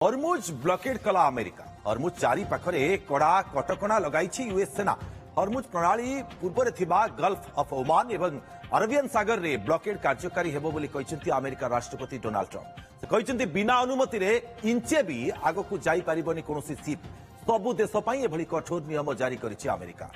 हरमुज blockade कला America. हरमुज चारि पाखरे कड़ा कटकणा लगाई यूएस सेना। हरमुज प्रणाली पूर्व गल्फ ऑफ ओमान एवं अरबियन सागर रे ब्लॉकेड कार्यकारी हेबो बोली कहिसेंती अमेरिका राष्ट्रपति डोनाल्ड ट्रम्प। से कहिसेंती बिना अनुमति रे इंचे भी आगकू जाई पारिबनी कोनोसी शिप। सबु देश पई एभली कठोर नियम जारी करिछि अमेरिका।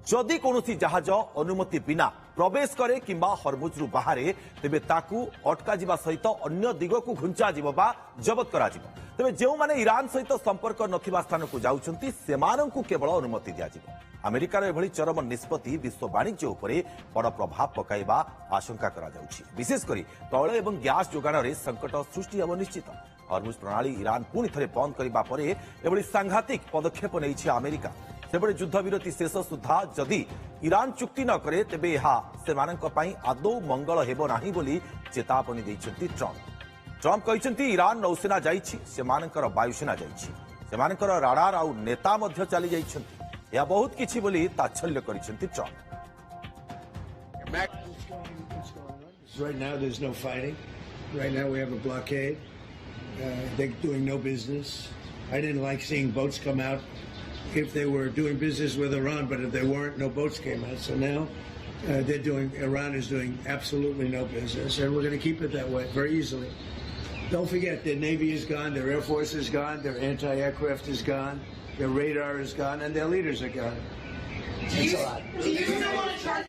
जदि कोनोसी जहाज अनुमति बिना प्रवेश करे किंबा हरमुजरु बाहरे तेबे ताकू अटका जिबा सहित अन्य दिगकू घुंचा जिवो बा जबत करा जिवो। तेबे जेउ माने ईरान सहित संपर्क नथिबा स्थान को जाउछंती सेमानंकू केवल अनुमति दिया जिवो। अमेरिकार एभली चरम निष्पत्ति विश्व वाणिज्य उपरे बड़ प्रभाव पकाइबा आशंका करा जाउछि। विशेष करी तैल एवं गैस जोगाण रे संकट सृष्टि हेबो निश्चित। हरमुज प्रणाली ईरान पुणी थरे बंद करबा परे एभली सांघातिक पदक्षेप नेइछि अमेरिका। सेबळे युद्ध विरति शेष सुधा जदि ईरान चुक्ति न करे तेबे यह सेमानंक पई आदौ मंगल हेबो नाही बोली चेतावनी दैछंती ट्रम्प। ट्रम्प कहिसंती ईरान नौसेना जाइछि, सेमानंकर वायुसेना जाइछि, सेमानंकर राडार आउ नेता मध्य चली जाइछंती। यह बहुत किछि बोली ताच्छल्य करिसंती Trump. Right now there's no fighting. Right now we have a blockade. They're doing no business. I didn't like seeing boats come out if they were doing business with Iran, but if they weren't, no boats came out. So now Iran is doing absolutely no business, and we're going to keep it that way very easily. Don't forget, their Navy is gone, their Air Force is gone, their anti-aircraft is gone, their radar is gone, and their leaders are gone. That's a lot.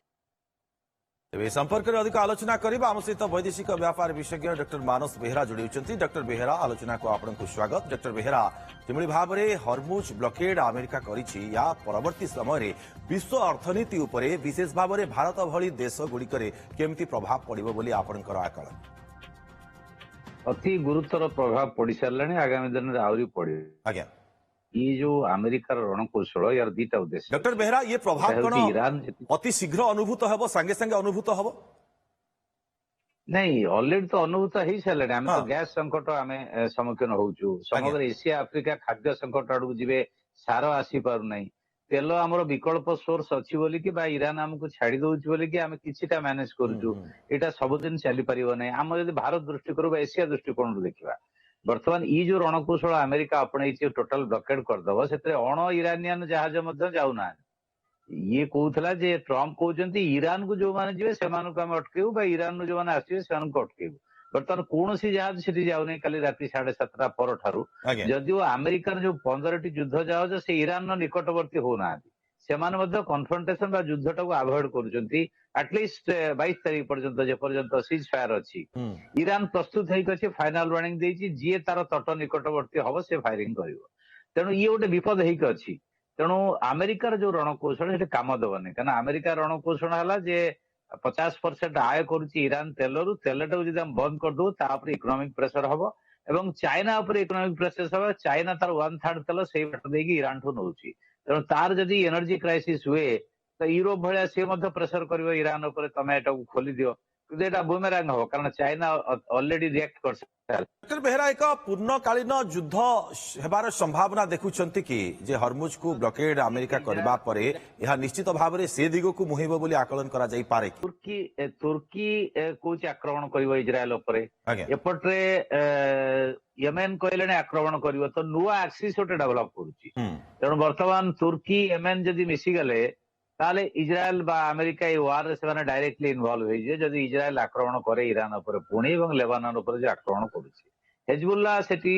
तेज संपर्क में अधिक आलोचना करबा आम सहित वैदेशिक व्यापार विशेषज्ञ डॉक्टर मानस बेहेरा जोड़ी। डॉक्टर बेहेरा आलोचना को आपको स्वागत। डॉक्टर बेहेरा जिभली भाव में हरमुज ब्लॉकेड अमेरिका करिछि या परवर्ती समय विश्व अर्थनीति उपरे विशेष भाव में भारत भली देश गुड़िकरे केमती प्रभाव पड़िबो बोली आपनकर आकलन? अति गुरुतर प्रभाव पड़ सारे आगामी दिन में आहरी पड़े। आज्ञा ये जो अमेरिकार रणकौशल यार दीटा उद्देश्य। डॉक्टर बेहेरा ये प्रभाव कौन ईरान अति शीघ्र अनुभूत हेबो, सांगे सांगे अनुभूत हेबो? नहीं, ऑलरेडी तो अनुभूत हो सारे। आम तो गैस संकट आम सम्मुखीन होचु। समग्र एशिया आफ्रिका खाद्य संकट आड़ जी सार आसी पार ना। तेल आमर विकल्प सोर्स अच्छी बोली कि ईरान आमको छाड़ी दौच बोली कि आम किछिटा मैनेज करूचु। एटा सबुदिन चली पारिबो नै। आम जदि भारत दृष्टिकोण एशिया दृष्टिकोण देखिबा बर्तमान ये जो रणकौशल अमेरिका अपने टोटाल ब्लॉकेड करदब से अण इरानियन जहाज जाऊना। ये कहूला जे ट्रम्प कहते ईरान को जो मैंने जी से अटकेबू ईरान जो मैंने आसवे से अटकेबू। बर्तमान कौन जहाज से जाऊना। कल राति 7:30 पर जदिव अमेरिकार जो 15टी युद्ध जहाज से ईरान निकटवर्ती होना कन्फ्रंटेशन युद्ध टाक आभोड कर एटलिस्ट 22 तारीख पर्यंत जेपर्यंत सीज फायर अच्छी ईरान प्रस्तुत होकर फाइनाल वार्निंग देछि जी तार तट निकटवर्ती हम से फायरिंग कर। तेणु ये गोटे विपद होती। तेणु अमेरिकार जो रणकौशल काम दबनी क्या अमेरिका रणकौशल है जे 50% आय करुच्ची ईरान तेलू तेलटा जब आम बंद करदे तापर इकोनॉमिक प्रेशर हम और चाइना उपर इकोनॉमिक प्रेशर हम। चाइना तार 1/3 तेल से बाट दे ईरान ठू नौ। तेणु तार जदि एनर्जी क्राइसिस हुए तो यूरोप भाया सी प्रेशर कर ईरान उपर तुम एटा खोली दियो कि बुमेरांग हम कारण चाइना ऑलरेडी रिएक्ट कर। डॉक्टर बेहेरा एक पूर्णकालीन युद्ध हेबार संभावना देखुछंती कि जे हरमुज को ब्लॉकेड अमेरिका करबा परे यह निश्चित भाव में से दिगो को मुहिबो बोली आकलन करा जाई पारे। तुर्की कोच आक्रमण करिवो इजराइल उपरे एपटरे येमेन कहले आक्रमण करिवो तो नुआ एक्सिस गोटे डेवलप करूची। तेणु वर्तमान तुर्की येमेन जदि मिसी गले ताले इजराइल बा अमेरिका ये वार से डायरेक्टली इनवॉल्व होइजे। जदि इजराइल आक्रमण करे ईरान उपर पुणी और लेबानन उपर जो आक्रमण करुछि हेजबुल्ला सेठी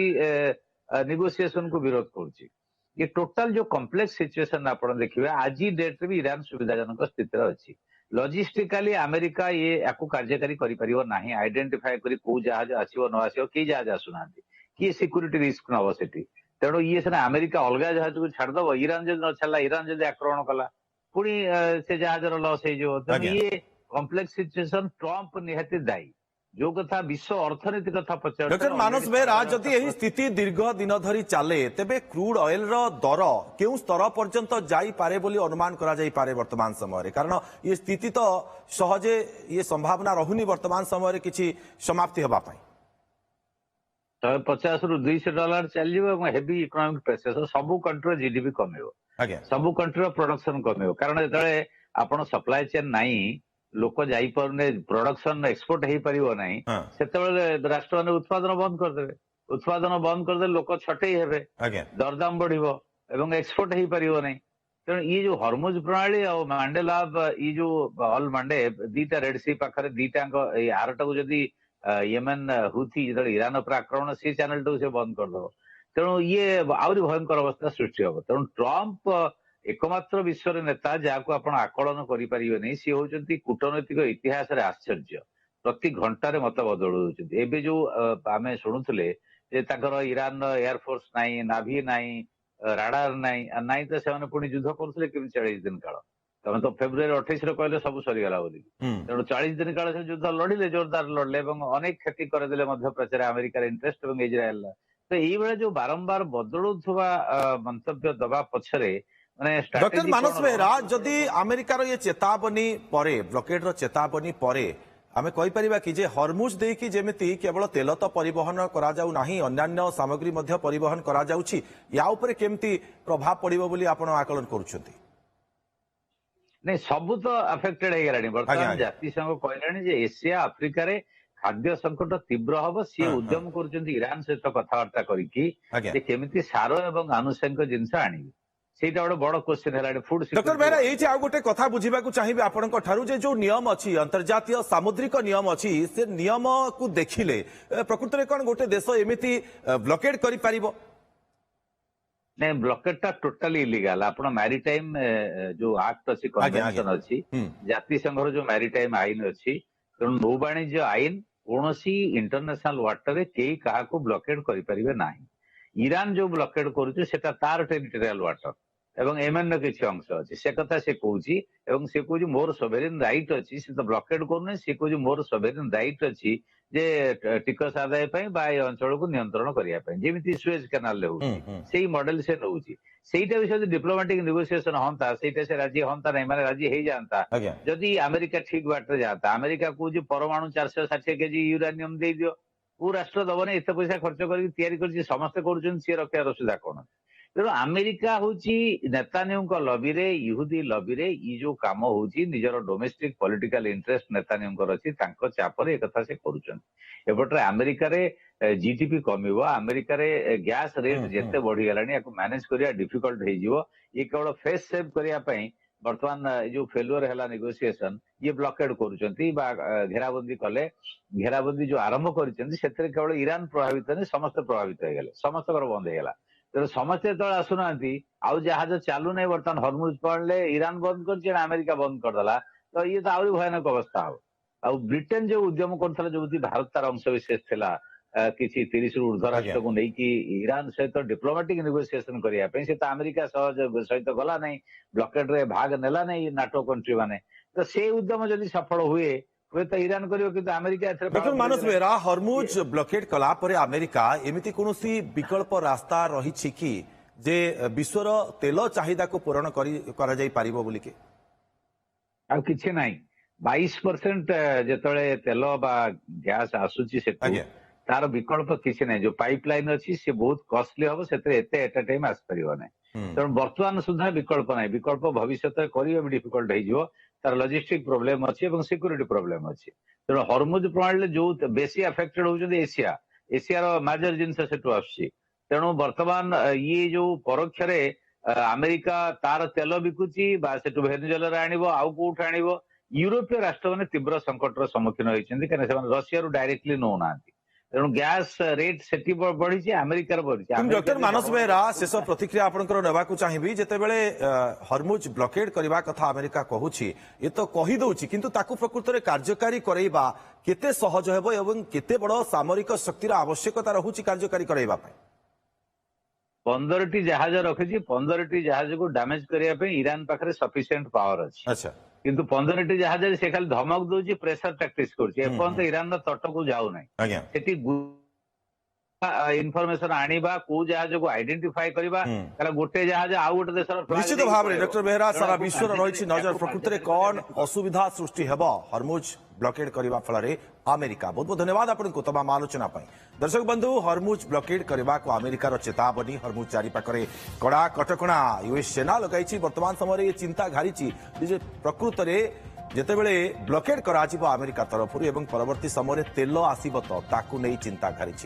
नेगोशिएशन को विरोध करुछि। ये टोटल जो कॉम्प्लेक्स सिचुएशन आपण देखिबे आज डेट रे भी ईरान सुविधाजनक स्थिति रे अछि। लॉजिस्टिकली अमेरिका ये याकू कार्यकारी करि परिबो नाही। आइडेंटिफाई करी को जहाज आसीबो न आसीबो कि जहाज आसुनांती कि सिक्युरिटी रिस्क नबो सेठी। तेणु ये सेना अमेरिका अलग जहाज को छाड़ दबो। ईरान जदि न छाड़ला ईरान जदि आक्रमण कला पुणी से जहाज लॉस हो। ये कॉम्प्लेक्स सिचुएशन ट्रम्प निहाती दायी जो कथा विश्व अर्थनीति कथा पचार। डॉक्टर मानस बेहेरा जदि यही स्थिति दीर्घ दिन धरी चले तेबे क्रूड ऑयल रो दर केउ स्तर पर्यंत जाई पारे बोली अनुमान करा जाई पारे वर्तमान समय? कारण ये स्थिति तो सहजे ये संभावना रहुनी वर्तमान समय किछि समाप्ति होबा पई। 150 रु $200 चल जीवो हेवी इकोनॉमिक प्रेशर सबु कंट्री जीडीपी कमेबो। सबु कंट्री प्रोडक्शन कमेबो कारण जेतले आपण सप्लाई चेन नाही लोक जाई परने प्रोडक्शन एक्सपोर्ट हे परिबो नाही सेतबेले राष्ट्र उत्पादन बंद कर देबे। उत्पादन बंद करदे लोक छटई हेबे ଆଜ୍ଞା दरदाम बढ़िबो एवं एक्सपोर्ट हेई परिबो नहीं तेणु ये जो हरमुज प्रणाली और मांडेला ये जो ऑल मांडे दीटा रेड सी पाखरे दीटा आरटा को जदि येमेन हुथी जो ईरान उपर आक्रमण से चैनल टाक से बंद करदे तेणु ये आहरी भयंकर अवस्था सृष्टि हम तेणु ट्रंप एकमात्र विश्व नेता जहाँ आप आकलन करें सी हूँ कूटनैतिक इतिहास आश्चर्य प्रति घंटार मत बदल एवं जो आम शुणुले ईरान एयरफोर्स नाई नाभी नाई राडार नाई तो से पुणी युद्ध करुले केमी 40 दिन काल तमें तो फेब्रुआरी 28 कहले सब सरीगला बोली तेणु 40 दिन काल से युद्ध लड़िले जोरदार लड़ले अनेक क्षति करदे मध्यप्राच्य अमेरिकार इंटरेस्ट और इज्राएल तो ये जो बारंबार बदलुवा मंतव्य दबा पछरे डॉक्टर मानस बेहरा जदि अमेरिकार ये चेतावनी परे ब्लॉकेड रो चेतावनी परे आमे कहि परिबा कि जे हरमुज देकी जेमिति केवल तेल तो परिवहन करा जाउ नाही अन्यान्य सामग्री मध्य परिवहन करा जाउछि या ऊपर केमती प्रभाव पड़िबो बोली आपण आकलन करूछंती नहीं सबु तो अफेक्टेड हे गलानी वर्तमान जाति संघ कहलानी जे एशिया अफ्रिका रे खाद्य संकट तीव्र हबो सी उद्यम करूछंती ईरान सहित कथावार्ता करिकि जे केमिति सारो एवं आनुषंगिक जिंस आनिबे सेटा बड़ बड़ क्वेश्चन है फूड डॉक्टर बेहरा ये आ गोटे कथा बुझा चाहिए आपण जो नियम अच्छी अंतर्जातीय सामुद्रिक नियम अच्छी से नियम को देखिले प्रकृत में कौन गोटे देश एमती ब्लॉकेड कर नहीं ब्लॉकेड टा टोटली इलीगल आपण मैरीटाइम जो एक्ट अच्छी कन्वेंशन अच्छी जाति संघर जो मैरीटाइम आईन अच्छी तेणु नौ वाणिज्य आईन कौन इंटरनेशनल वाटर रे कई क्या ब्लॉकेड करें ना ईरान जो ब्लॉकेड करुच्चा तार टेरिटोरियल वाटर एवं एमएन किसी अंश अच्छी से कथा से कहूँ से कहूँ मोर सोवेरिन राइट अच्छी से तो ब्लॉकेड करूना सी कहूँ मोर सोवेरिन राइट अच्छी जे टिकस आदाय अंचल को नियंत्रण करने सुएज कैनाल से मॉडल से नौ सेटा विषय डिप्लोमेटिक नेगोशिएशन होता से राजी होता नहीं माने राजी हो जाता जदि अमेरिका ठीक बाटे जाता अमेरिका कहूँ परमाणु 460 केजी यूरानियम दे दियो वो राष्ट्र दबने एत पैसा खर्च कर समस्ते कर रक्षा असुविधा कौन तेणु अमेरिका हूँ नेतान्यू लबी रे इहुदी लबी रे ये जो कम हूँ निजर डोमेस्टिक पॉलिटिकल इंटरेस्ट नेतान्यू अच्छी चापर एक कथा से करपटे अमेरिका जीडीपी कमिबो अमेरिका गैस रेट जिते बढ़ीगलानी या मैनेज करिया डिफिकल्ट हो ये केवल फेस सेव करने बर्तमान जो फेलुअर है नेगोशिएशन ये ब्लॉकेड करुचंती घेराबंदी कले घेराबंदी जो आरंभ कर केवल ईरान प्रभावित नहीं समस्त प्रभावित हो गले समस्त बंद होगा तेणु समस्ते जो आसुना आउ जहाज चालू नहीं बर्तमान हरमुज पड़े ईरान बंद कर अमेरिका बंद करदेला तो ये तो आहरी भयानक अवस्था हो आ ब्रिटेन जो उद्यम कर जो भारत तार अंश विशेष था किसी 30 रु ऊर्ध्व राष्ट्र को लेकिन ईरान सहित डिप्लोमेटिक नेगोशिएशन करने से तो अमेरिका सहित गला नहीं ब्लॉकेड रे भाग नेला नहीं नाटो कंट्री माने तो से उद्यम जदि सफल हुए हुए तो ईरान करियो कि अमेरिका डॉक्टर मानस बेहरा हरमुज ब्लॉकेड कला परे अमेरिका एमिति कोनोसी विकल्प रास्ता रही कि जे विश्वर तेल चाहिदा को पूरण करा जाई पारिबो बोली के आ किछि नाही 22% जेतळे तेल बा गैस आसुची से तार विकल्प किसी ना जो पाइपलाइन अच्छी से बहुत कॉस्टली हम से एट ए टाइम आसपार ना तेणु बर्तमान सुधा विकल्प ना विकल्प भविष्य करने डिफिकल्ट हो तार लॉजिस्टिक प्रॉब्लम अच्छी और सिक्योरिटी प्रॉब्लम अच्छी तेणु हरमुज प्रणाली जो बेसी अफेक्टेड होती एशिया एशियार मेजर जिनस से तेणु बर्तमान ये जो परोक्ष अमेरिका तार तेल बिकुची भेनेजुएला आणिबो आउ कोठ आणिबो यूरोपीय राष्ट्र मैंने तीव्र संकटर सम्मुखीन होती रशिया डायरेक्टली नौना तेणु गैस रेट से बढ़ी अमेरिकार बढ़ी डॉक्टर मानस बेहरा शेष प्रतिक्रिया आपंकर नेबाकू चाहिए जितेबले हरमुज ब्लॉकेड करने कथा अमेरिका कहूँ ये तो कहीदे किंतु ताकू प्रकृत में कार्यकारी करवा केते सहज हेबो एवं केते बड़ सामरिक शक्तिर आवश्यकता रहुची कार्यकारी करवा 15टी जहाज रखी 15टी जहाज को डैमेज करने ईरान पाखे सफिशिएंट पावर अच्छी अच्छा किंतु 15टी जहाज से खाली धमक दौर प्रेशर टैक्टिक्स कर ईरान तट को जाऊ ना इनफॉरमेशन आनिबा को जहाज को आइडेंटिफाई करबा कला गोटे जहाज आउ गोटे देशर निश्चित भाव में डॉक्टर बेहरा सारा विश्व रही नजर प्रकृत में कौन असुविधा सृष्टि हेब हरमुज ब्लॉकेड करने फल अमेरिका बहुत बहुत धन्यवाद आपको तमाम आलोचना दर्शक बंधु हरमुज ब्लॉकेड करने को अमेरिकार चेतावनी हरमुज चारिपाखे कड़ा कटकणा यूएस सेना लगाई वर्तमान समय ये चिंता घारी प्रकृत में जितेबले ब्लॉकेड करा अमेरिका तरफ परवर्ती समय तेल आसब तो ताकू नहीं चिंता घारी